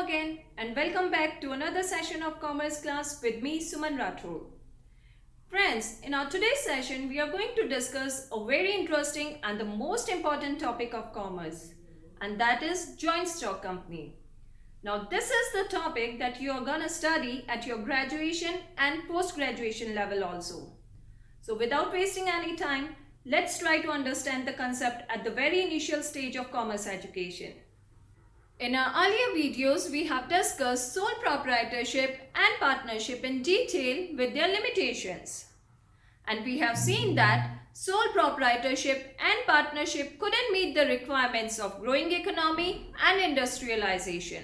again and welcome back to another session of Commerce class with me, Suman Rathore. Friends, in our today's session, we are going to discuss a very interesting and the most important topic of commerce, and that is joint stock company. Now, this is the topic that you are going to study at your graduation and post-graduation level also. So, without wasting any time, let's try to understand the concept at the very initial stage of commerce education. In our earlier videos, we have discussed sole proprietorship and partnership in detail with their limitations. And we have seen that sole proprietorship and partnership couldn't meet the requirements of growing economy and industrialization.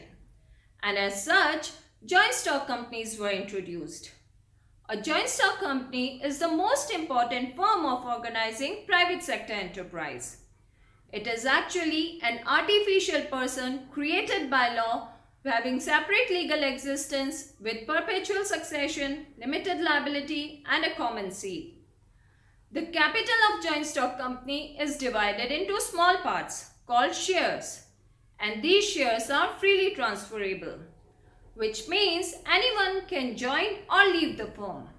And as such, joint stock companies were introduced. A joint stock company is the most important form of organizing private sector enterprise. It is actually an artificial person created by law having separate legal existence with perpetual succession, limited liability and a common seal. The capital of joint stock company is divided into small parts called shares, and these shares are freely transferable, which means anyone can join or leave the firm.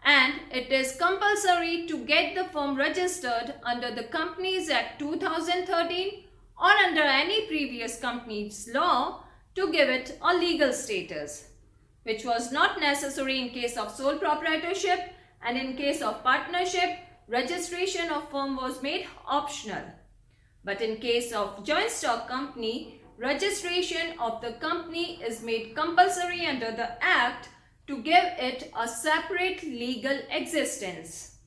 And it is compulsory to get the firm registered under the Companies Act 2013 or under any previous company's law to give it a legal status, which was not necessary in case of sole proprietorship, and in case of partnership, registration of firm was made optional. But in case of joint stock company, registration of the company is made compulsory under the Act to give it a separate legal existence.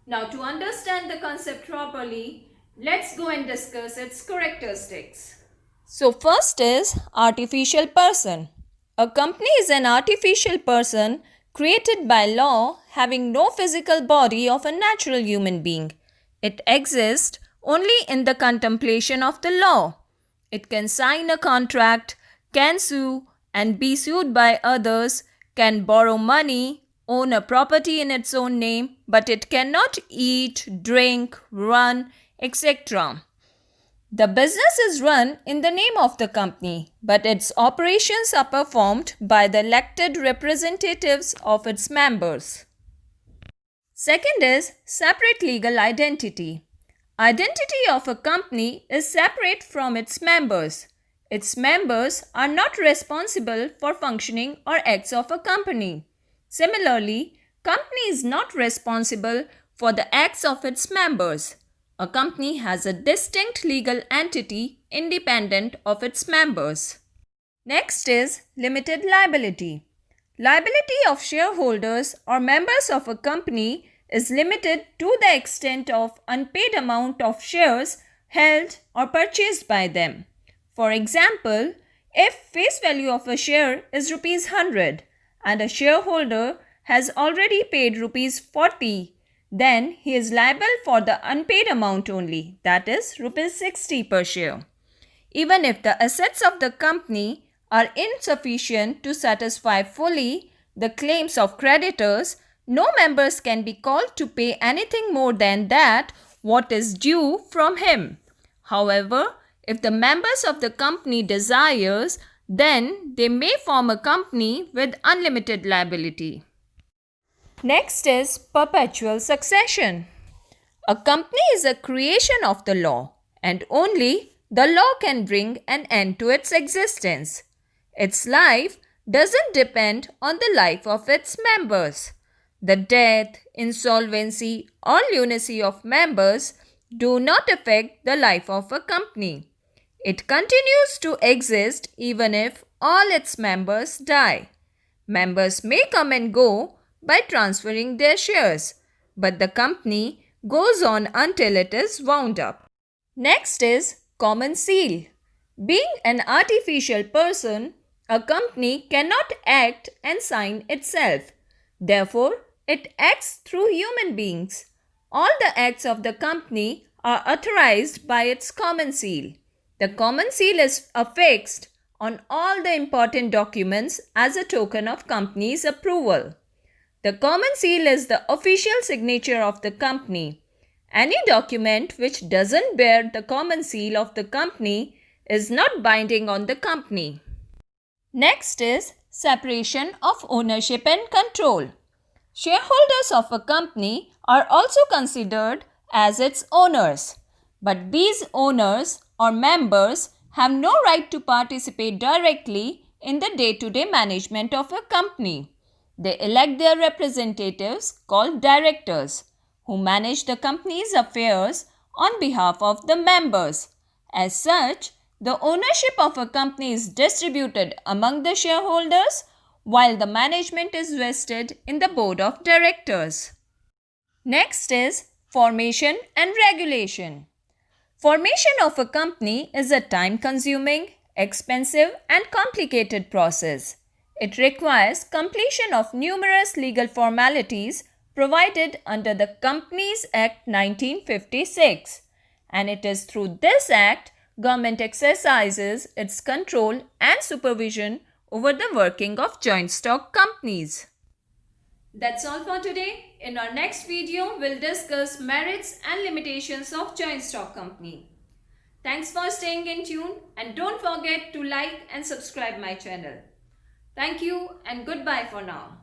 Now, to understand the concept properly, let's go and discuss its characteristics. So first is artificial person. A company is an artificial person created by law having no physical body of a natural human being. It exists only in the contemplation of the law. It can sign a contract, can sue and be sued by others, can borrow money, own a property in its own name, but it cannot eat, drink, run, etc. The business is run in the name of the company, but its operations are performed by the elected representatives of its members. Second is separate legal identity. Identity of a company is separate from its members. Its members are not responsible for functioning or acts of a company. Similarly, company is not responsible for the acts of its members. A company has a distinct legal entity independent of its members. Next is limited liability. Liability of shareholders or members of a company is limited to the extent of unpaid amount of shares held or purchased by them. For example, if face value of a share is rupees 100 and a shareholder has already paid rupees 40, then he is liable for the unpaid amount only, that is rupees 60 per share. Even if the assets of the company are insufficient to satisfy fully the claims of creditors, no members can be called to pay anything more than that what is due from him. However, if the members of the company desires, then they may form a company with unlimited liability. Next is perpetual succession. A company is a creation of the law, and only the law can bring an end to its existence. Its life doesn't depend on the life of its members. The death, insolvency, or lunacy of members do not affect the life of a company. It continues to exist even if all its members die. Members may come and go by transferring their shares, but the company goes on until it is wound up. Next is common seal. Being an artificial person, a company cannot act and sign itself. Therefore, it acts through human beings. All the acts of the company are authorized by its common seal. The common seal is affixed on all the important documents as a token of company's approval. The common seal is the official signature of the company. Any document which doesn't bear the common seal of the company is not binding on the company. Next is separation of ownership and control. Shareholders of a company are also considered as its owners, but these owners or members have no right to participate directly in the day-to-day management of a company. They elect their representatives called directors, who manage the company's affairs on behalf of the members. As such, the ownership of a company is distributed among the shareholders while the management is vested in the board of directors. Next is formation and regulation. Formation of a company is a time-consuming, expensive and complicated process. It requires completion of numerous legal formalities provided under the Companies Act 1956, and it is through this act government exercises its control and supervision over the working of joint stock companies. That's all for today. In our next video, we'll discuss merits and limitations of joint stock company. Thanks for staying in tune and don't forget to like and subscribe my channel. Thank you and goodbye for now.